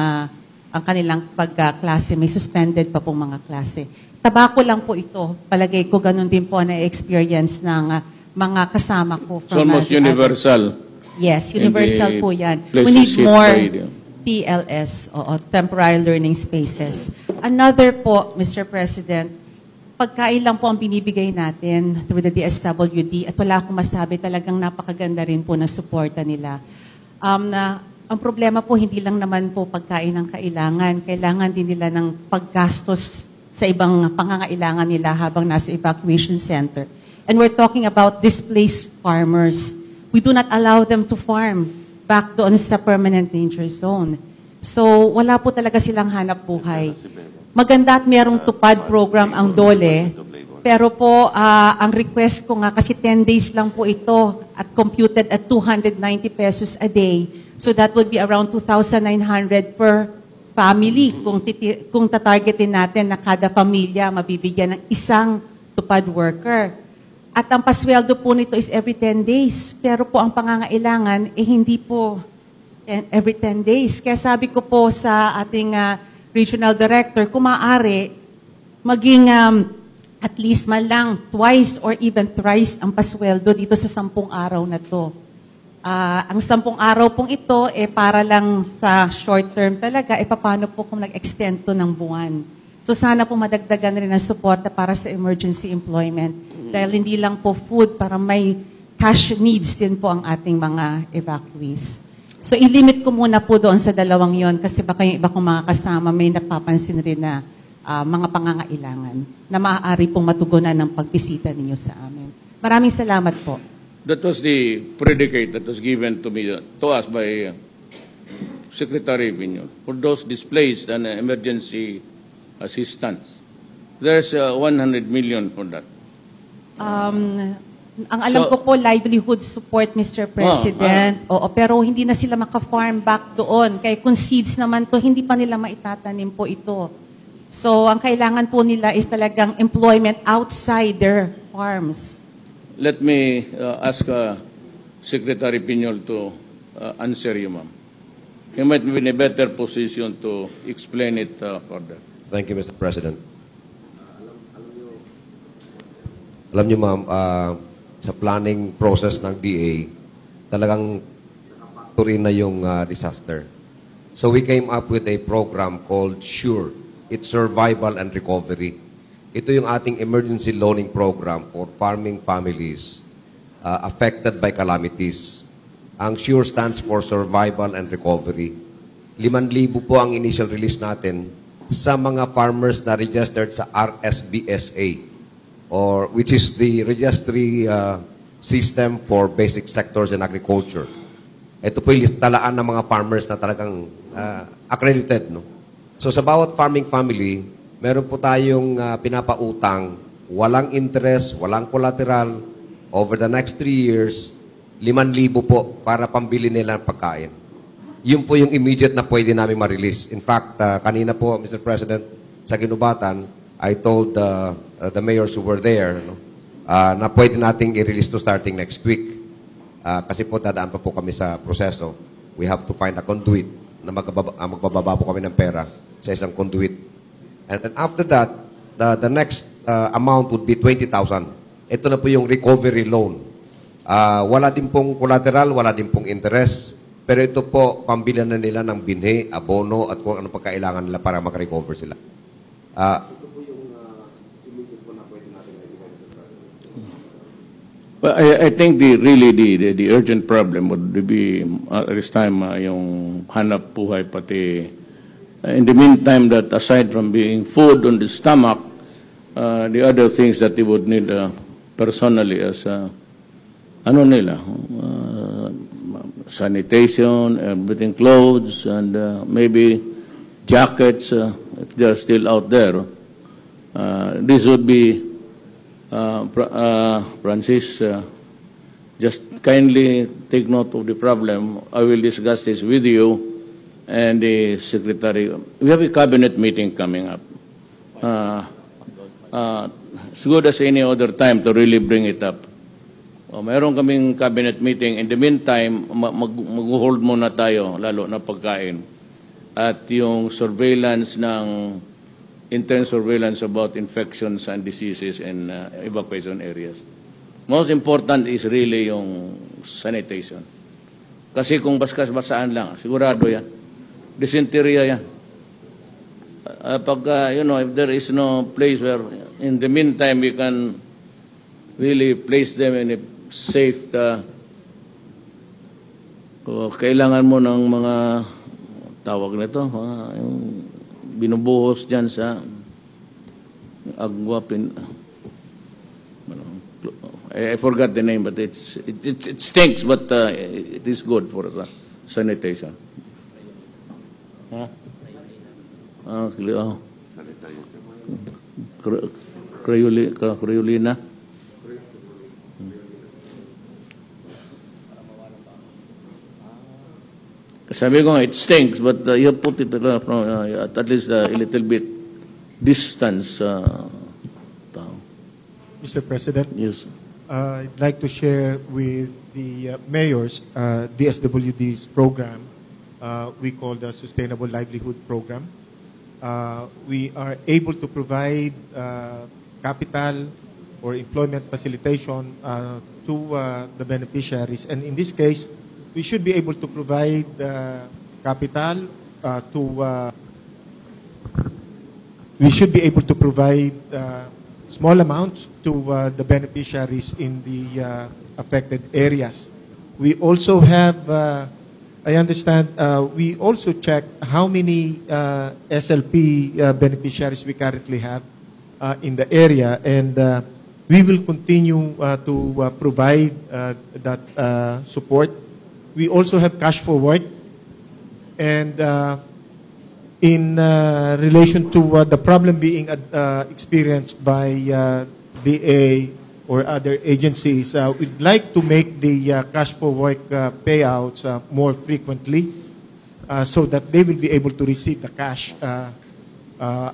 pagklase. May suspended pa pong mga klase. Tabaco lang po ito. Palagay ko ganun din po na experience ng mga kasama ko. It's almost universal. Yes, universal po yan. We places need shaped more by it. TLS, o temporary learning spaces. Another po, Mr. President, pagkain lang po ang binibigay natin through the DSWD at wala akong masabi, talagang napakaganda rin po na suporta nila. Ang problema po, hindi lang naman po pagkain ang kailangan. Kailangan din nila ng paggastos sa ibang pangangailangan nila habang nasa evacuation center. And we're talking about displaced farmers. We do not allow them to farm back doon sa permanent danger zone. So, wala po talaga silang hanap buhay. Maganda at merong tupad program ang DOLE, pero po, ang request ko nga, kasi 10 days lang po ito at computed at 290 pesos a day. So, that would be around 2,900 per family kung tatargetin natin na kada pamilya mabibigyan ng isang tupad worker. At ang pasweldo po nito is every 10 days. Pero po ang pangangailangan, hindi po every 10 days. Kaya sabi ko po sa ating regional director, kung maaari, maging at least man lang twice or even thrice ang pasweldo dito sa 10 araw na to. Ang 10 araw pong ito, para lang sa short term talaga, paano po kung nag-extend to ng buwan? So sana po madagdagan rin ang suporta para sa emergency employment. Dahil hindi lang po food, para may cash needs din po ang ating mga evacuees. So ilimit ko muna po doon sa dalawang yon kasi baka yung iba kong mga kasama may napapansin rin na mga pangangailangan na maaari pong matugunan ng pagbisita ninyo sa amin. Maraming salamat po. That was the predicate that was given to me, to us by Secretary Pinyon for those displaced and emergency assistance. There's 100 million for that. Ang alam ko po, livelihood support, Mr. President. Oo, pero hindi na sila maka-farm back doon. Kaya kung seeds naman to, hindi pa nila maitatanim po ito. So, ang kailangan po nila is talagang employment outside their farms. Let me ask Secretary Pinyon to answer you, ma'am. He might be in a better position to explain it further. Thank you, Mr. President. Alam niyo, ma'am, sa planning process ng DA, talagang turin na yung disaster. So we came up with a program called SURE. It's Survival and Recovery. Ito yung ating emergency loaning program for farming families affected by calamities. Ang SURE stands for Survival and Recovery. 5,000 po ang initial release natin sa mga farmers na registered sa RSBSA, or which is the registry system for basic sectors in agriculture. Ito po yung talaan ng mga farmers na talagang accredited. No? So sa bawat farming family, meron po tayong pinapautang, walang interest, walang collateral, over the next 3 years, 5,000 po para pambili nila ng pagkain. Yun po yung immediate na pwede namin ma-release. In fact, kanina po, Mr. President, sa Ginubatan, I told the mayors who were there na pwede nating i-release to starting next week. Kasi po, dadaan pa po kami sa proseso. We have to find a conduit na magbababa po kami ng pera sa isang conduit. And then after that, the next amount would be 20,000. Ito na po yung recovery loan. Wala din pong collateral, wala din pong interest. Pero ito po, pambilan na nila ng binhi, abono, at kung ano pagkailangan nila para mag-recover sila. Ito po yung immediate po na pwede natin ibigay sa President. Well, I think the urgent problem would be at this time yung hanap buhay pati. In the meantime, that aside from being food on the stomach, the other things that they would need personally as ano nila, sanitation, everything, clothes, and maybe jackets, if they're still out there. This would be, Francis, just kindly take note of the problem. I will discuss this with you and the Secretary. We have a cabinet meeting coming up. As good as any other time to really bring it up. Mayroon kaming cabinet meeting. In the meantime, mag-hold muna tayo, lalo na pagkain. At yung surveillance intense surveillance about infections and diseases in evacuation areas. Most important is really yung sanitation. Kasi kung baskas-basaan lang, sigurado yan. Dysentery yan. Pagka, if there is no place where, in the meantime, we can really place them in a safe, kailangan mo ng mga tawag nito, yung binubuhos dyan sa agwa, I forgot the name, but it stinks, but it is good for sanitation. Cryolina. Sabi ko nga, it stinks, but you put it at least a little bit distance. Mr. President? Yes. I'd like to share with the mayors DSWD's program we call the Sustainable Livelihood Program. We are able to provide capital or employment facilitation to the beneficiaries. And in this case, we should be able to provide capital we should be able to provide small amounts to the beneficiaries in the affected areas. We also have, I understand, we also check how many SLP beneficiaries we currently have in the area, and we will continue to provide that support. We also have cash forward, and in relation to the problem being experienced by DA or other agencies, we'd like to make the cash forward payouts more frequently so that they will be able to receive the cash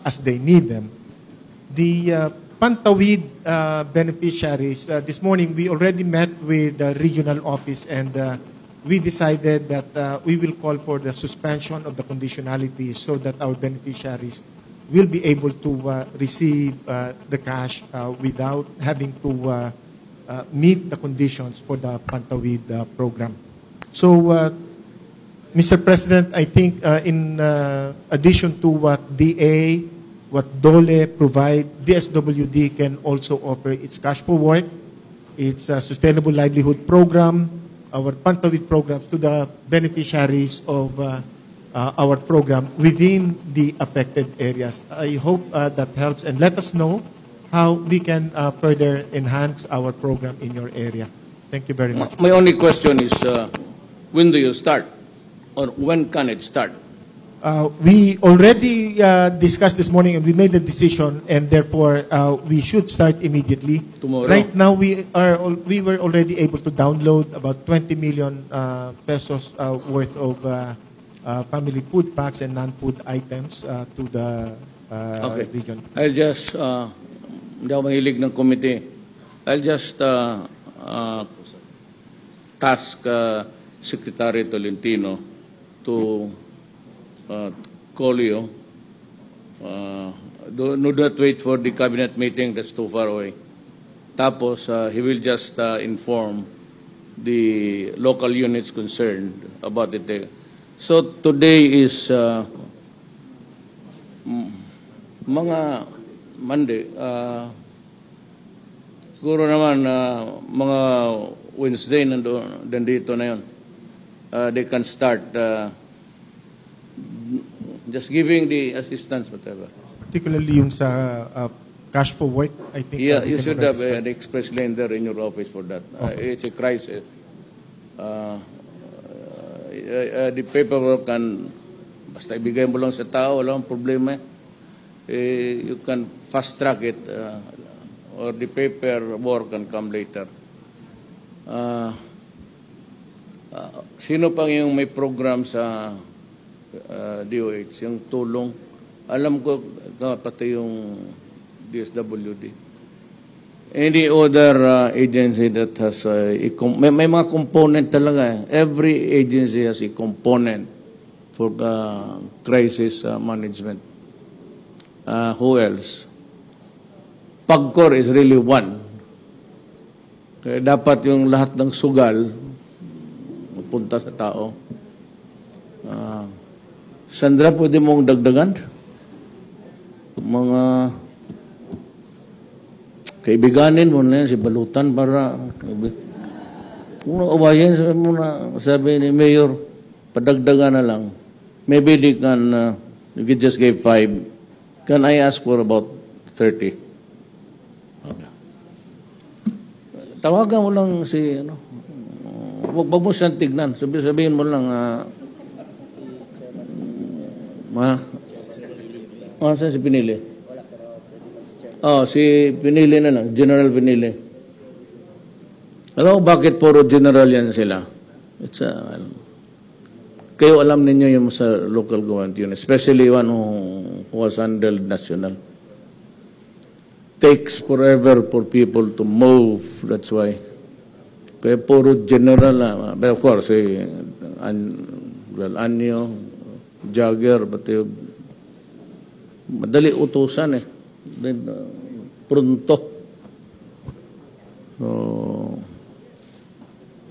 as they need them. The Pantawid beneficiaries, this morning we already met with the regional office, and we decided that we will call for the suspension of the conditionalities so that our beneficiaries will be able to receive the cash without having to meet the conditions for the Pantawid program. So, Mr. President, I think in addition to what DA, what DOLE provide, DSWD can also offer its cash for work, its sustainable livelihood program, our Pantawid programs to the beneficiaries of our program within the affected areas. I hope that helps, and let us know how we can further enhance our program in your area. Thank you very much. My only question is, when do you start? Or when can it start? We already discussed this morning, and we made the decision, and therefore we should start immediately. Tomorrow. Right now, we were already able to download about 20 million pesos worth of family food packs and non-food items to the region. I'll just, hindi ako mahilig ng committee. I'll just task Secretary Tolentino to call you. Do not wait for the cabinet meeting, that's too far away. Tapos, he will just inform the local units concerned about it. So, today is mga Monday. Siguro naman mga Wednesday nandito na yun. They can start just giving the assistance, whatever. Particularly yung sa cash for work, I think. Yeah, you should have an express lane there in your office for that. It's a crisis. The paperwork can, basta ibigay mo lang sa tao, walang problema. You can fast track it, or the paperwork can come later. Sino pang yung may program sa DOH, yung tulong? Alam ko, pati yung DSWD. Any other agency that has may mga component talaga. Every agency has a component for crisis management. Who else? PAGCOR is really one. Kaya dapat yung lahat ng sugal mapunta sa tao. Sandra, pwede mong dagdagan? Mga kaibiganin mo na yan, si Balutan, para kung awayin, sabi ni Mayor, padagdagan na lang. Maybe they can, you can just give 5. Can I ask for about 30? Okay. Tawagan mo lang si, wag mo siyang tignan. Sabihin mo lang, saan si Pinili? Si Pinili na lang, General Pinili. Alam mo bakit puro general yan sila? It's kayo alam ninyo yung sa local government yun, especially one who has handled national. Takes forever for people to move, that's why. Kaya puro general, but of course, Anyo, Jagger, but madali utusan eh. Then, pronto. So,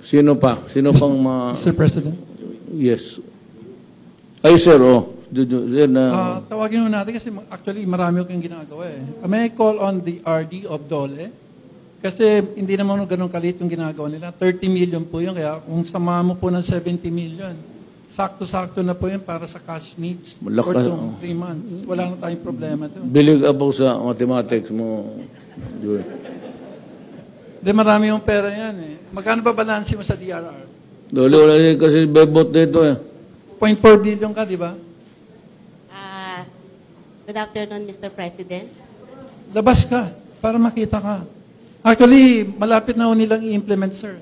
sino pa? Sino pang Mr. President? Yes. Ay, sir, tawagin mo natin kasi actually marami kang ginagawa eh. May I call on the RD of Dole? Kasi hindi naman ganun kalit yung ginagawa nila. 30 million po yun. Kaya kung sama mo po ng 70 million, sakto-sakto na po yun para sa cash needs for 3 months. Wala na tayong problema doon. Bilig about sa mathematics mo. Hindi, marami yung pera yan eh. Magkano ba balansi mo sa DRR? Wala kasi bebot dito eh. 0.4 billion ka, di ba? Good afternoon, Mr. President. Labas ka para makita ka. Actually, malapit na ho nilang i-implement, sir.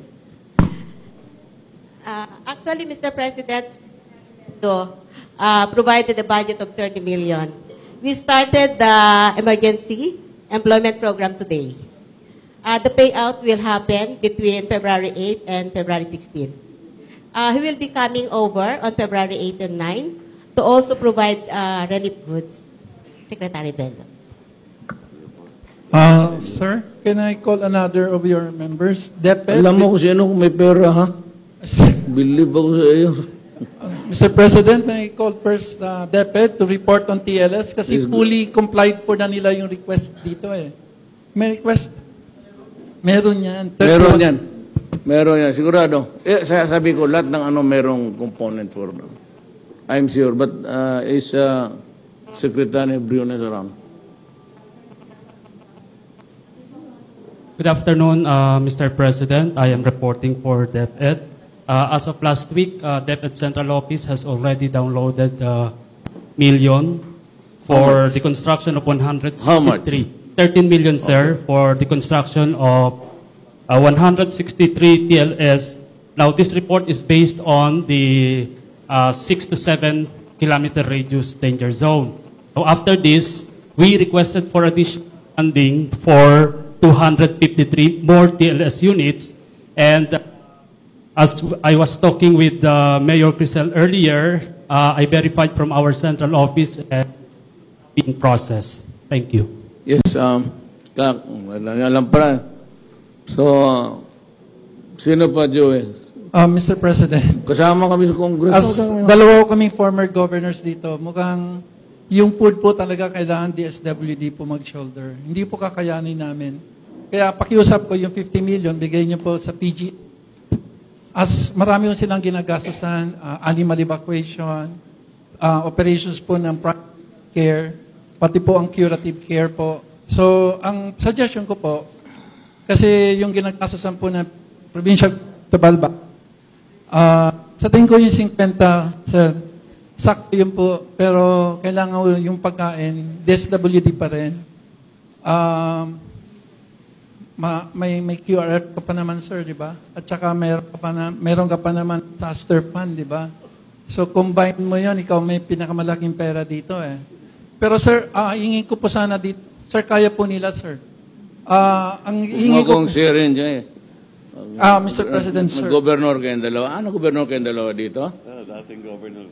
Actually, Mr. President, provided a budget of 30 million. We started the emergency employment program today. The payout will happen between February 8 and February 16. He will be coming over on February 8 and 9 to also provide relief goods. Secretary Bello. Sir, can I call another of your members? Deped? Alam mo kung sino kung may pera, ha? Believe ako sa iyo. Mr. President, I call first DepEd to report on TLS kasi fully complied po na nila yung request dito eh. May request? Meron yan. Meron yan. Meron yan. Sigurado. Sabi ko, lahat ng merong component for I'm sure. But is Secretary Briones around? Good afternoon, Mr. President. I am reporting for DepEd. As of last week, DepEd Central Office has already downloaded million for the construction of 163. How much? 13 million, sir, for the construction of 163 TLS. Now, this report is based on the 6 to 7 kilometer radius danger zone. So after this, we requested for additional funding for 253 more TLS units. And as I was talking with Mayor Crisel earlier, I verified from our central office and being processed. Thank you. Yes, alam pa. So, sino pa, Joey? Mr. President, Kasama kami sa Congress. dalawa kaming former governors dito. Mukhang yung food po talaga kailangan DSWD po mag-shoulder. Hindi po kakayanin namin. Kaya pakiusap ko yung 50 million, bigay niyo po sa PG. As marami yung silang ginagastosan, animal evacuation, operations po ng primary care, pati po ang curative care po. So, ang suggestion ko po, kasi yung ginagastosan po ng provincial Tabalba, sa tingin ko yung 50, sir, sakto yun po, pero kailangan yung pagkain, DSWD pa rin. May QR ka pa naman, sir, di ba? At saka meron ka pa naman disaster fund, di ba? So, combine mo yun, ikaw may pinakamalaking pera dito eh. Pero, sir, hingin ko po sana dito. Sir, kaya po nila, sir. Ang hingin ko... share rin dyan eh. Mr. President, sir. Governor kayong dalawa. Ano governor kayong dalawa dito? Dating governor.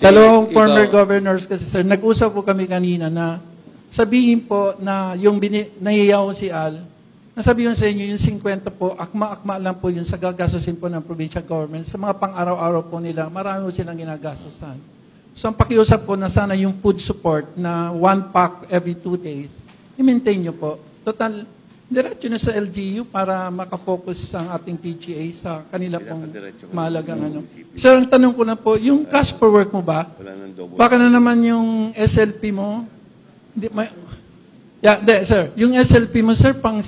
Dalawang former governors kasi, sir. Nag-usap po kami kanina na sabihin po na yung nahiyaw si Al, nasabihin sa inyo yung 50 po, akma-akma lang po yun sa gagastusin po ng provincial government. Sa mga pang-araw-araw po nila, marami po silang ginagastusan. So, ang pakiusap po na sana yung food support na 1 pack every 2 days, i-maintain nyo po. Total, diretso na sa LGU para makafocus ang ating PGA sa kanila pong mahalagang ano. Sir, ang tanong ko na po, yung cash for work mo ba? Baka na naman yung SLP mo? Sir. Yung SLP mo, sir, pang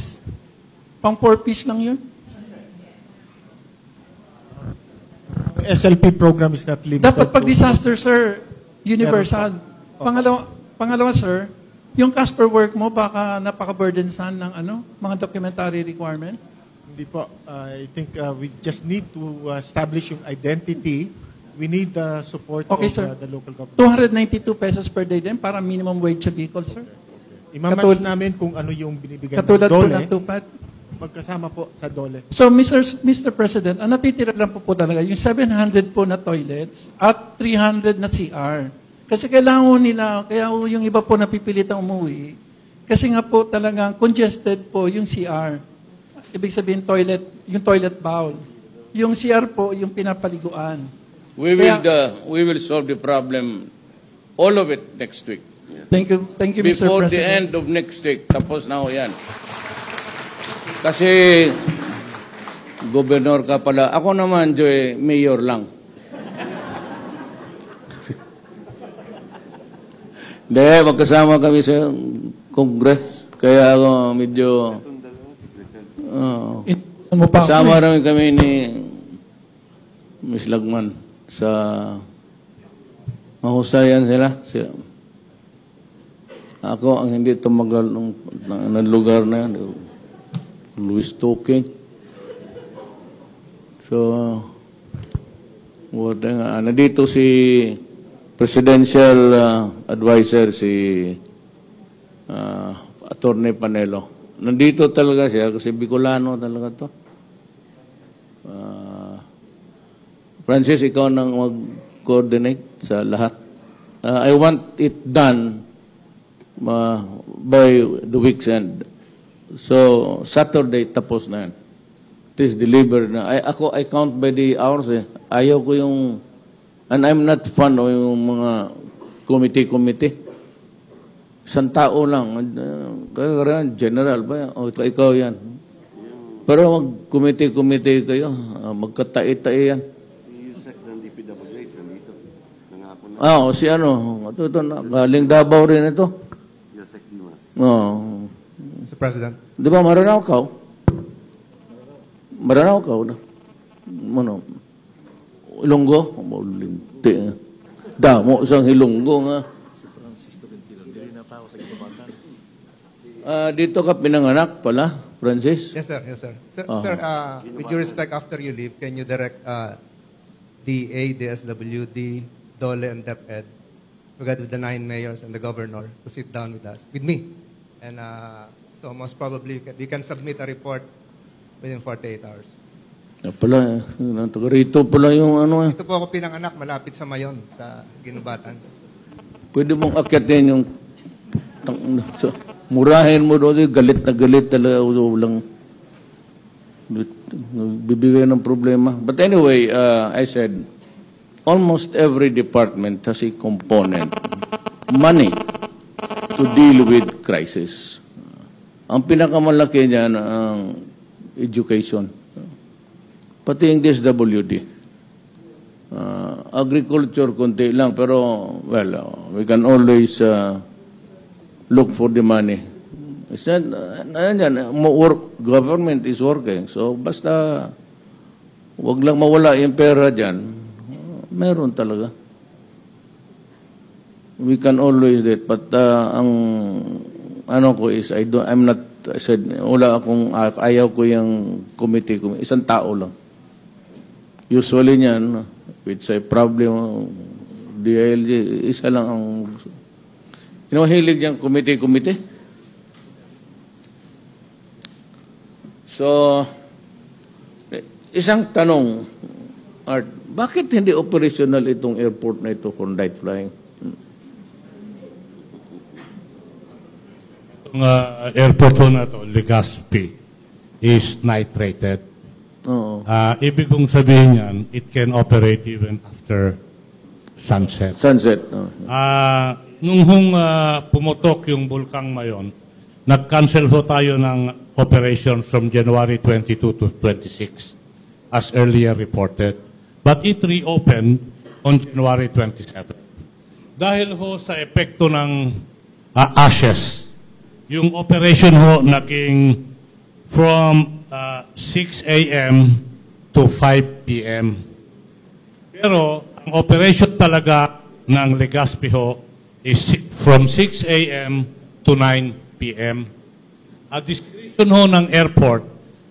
4-piece lang yun? SLP program is not limited. Dapat pag disaster, sir, universal. Pangalawa, sir, yung cash per work mo, baka napaka-burdensan ng mga documentary requirements? Hindi po. I think we just need to establish yung identity. We need the support of the local government. 292 pesos per day din para minimum wage sa Bicol, sir. Imamatch namin kung ano yung binibigay ng DOLE. Katulad po ng tupad. Magkasama po sa DOLE. So, Mr. President, ang natitira lang po talaga, yung 700 po na toilets at 300 na CR. Kasi kailangan nila, kaya yung iba po napipilitang umuwi, kasi nga po talagang congested po yung CR. Ibig sabihin yung toilet bowl. Yung CR po, yung pinapaliguan. We will solve the problem, all of it, next week. Thank you, Mr. Before President. the end of next week, tapos na ho yan. Kasi, Governor ka pala. Ako naman, Joy, Mayor lang. Hindi, magkasama kami sa Congress. Kaya ako medyo... kasama rin kami ni Ms. Lagman sa mahusayan sila. Ako ang hindi tumagal ng lugar na yan. Louis Toking. So, nandito si Presidential Advisor, si Attorney Panelo. Nandito talaga siya kasi Bicolano talaga to. Francis, ikaw nang mag-coordinate sa lahat. I want it done by the week's end. So, Saturday, tapos na yan. It is delivered na. I count by the hours eh. Ayaw ko yung, and I'm not fan o yung mga committee. Isang tao lang. Kaya general ba? O ikaw yan. Pero mag-committee kayo. Magkatai-tai yan. Si ano, ito na, galing Davao rin ito. Yusek Dimas. Oo. Mr. President. Di ba Maranao ka? Maranao ka na. Ano? Ilonggo? Linti. Damo sang Ilonggo nga. Dito ka pinanganak pala, Francis? Yes, sir. Yes, sir. Sir, with due respect, after you leave, can you direct DA, DSWD, DOLE, and DepEd, together with the 9 mayors and the governor, to sit down with us, with me? And so most probably, we can submit a report within 48 hours. Pala, rito pala yung ano eh. Ito po ako pinanganak, malapit sa Mayon, sa Ginubatan. Pwede mong akyatin yung murahin mo doon, galit na galit talaga, walang bibigay ng problema. But anyway, I said, almost every department has a component, money, to deal with crisis. Ang pinakamalaki niyan ang education. Pati yung DSWD. Agriculture, konti lang. Pero, well, we can always look for the money. It's not, government is working. So, basta, wag lang mawala yung pera dyan. Meron talaga. We can always do it. But, ang ano ko is, I said, wala akong, ayaw ko yung committee. Isang tao lang. Usually niyan, it's a problem, DILG, isa lang ang hilig niyang committee. So, isang tanong, Art, bakit hindi operational itong airport na ito for night flying? Itong airport na ito, Legazpi, is night rated. Ibig kong sabihin yan, it can operate even after sunset. Sunset. Nung pumutok yung Volcano Mayon, nag-cancel ho tayo ng operations from January 22 to 26, as earlier reported. But it reopened on January 27. Dahil ho sa epekto ng ashes, yung operation ho naging from 6 a.m. to 5 p.m. Pero ang operation talaga ng Legazpi ho is from 6 a.m. to 9 p.m. A discretion ho ng airport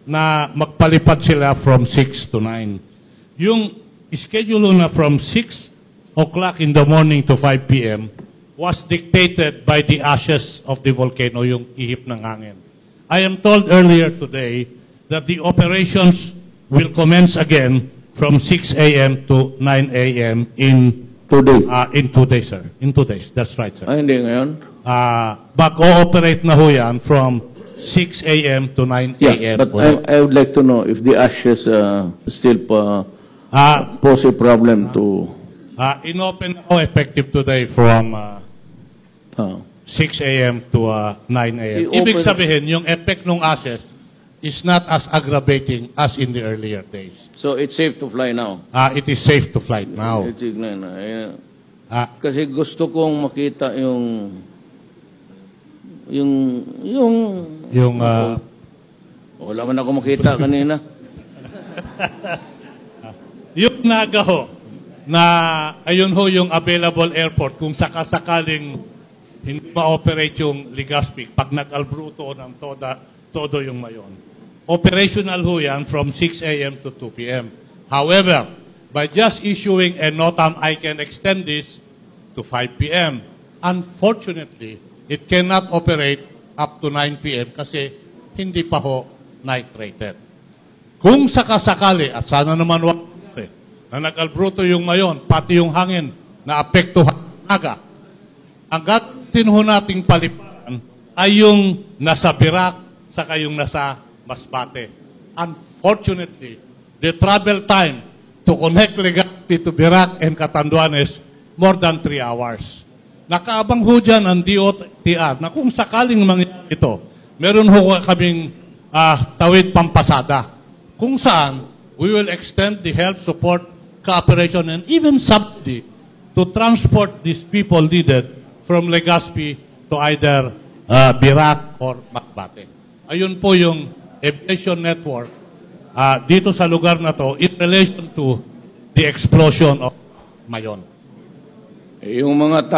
na magpalipad sila from 6 to 9. Yung schedule na from 6 o'clock in the morning to 5 p.m. was dictated by the ashes of the volcano, yung ihip ng hangin. I am told earlier today that the operations will commence again from 6 a.m. to 9 a.m. in 2 days. In 2 days, sir. In 2 days. That's right, sir. Hindi ngayon? Back-ooperate na ho yan from 6 a.m. to 9 a.m. But I would like to know if the ashes still pose a problem to... Inopen na ho effective today from 6 a.m. to 9 a.m. Ibig sabihin, yung effect ng ashes is not as aggravating as in the earlier days. So it's safe to fly now? It is safe to fly now. Kasi gusto kong makita yung wala man ako makita kanina. Yung naga ho, na ayun ho yung available airport kung sakasakaling hindi ma-operate yung Legazpi pag nag-albruto ng todo yung Mayon. Operational ho yan from 6 a.m. to 2 p.m. However, by just issuing a notam, I can extend this to 5 p.m. Unfortunately, it cannot operate up to 9 p.m. kasi hindi pa ho night rated. Kung sakasakali, at sana naman wag na nag-albruto yung Mayon, pati yung hangin na apektuhan naga, ang gatin ho nating paliparan ay yung nasa Birak saka yung nasa Masbate. Unfortunately, the travel time to connect Legazpi to Birak and Catanduanes more than 3 hours. Nakaabang ho dyan ang DOTR na kung sakaling mangyari ito, meron ho kaming tawid pampasada kung saan we will extend the help, support, cooperation, and even subsidy to transport these people needed from Legazpi to either Birac or Masbate. Ayun po yung aviation network dito sa lugar na to in relation to the explosion of Mayon. Yung mga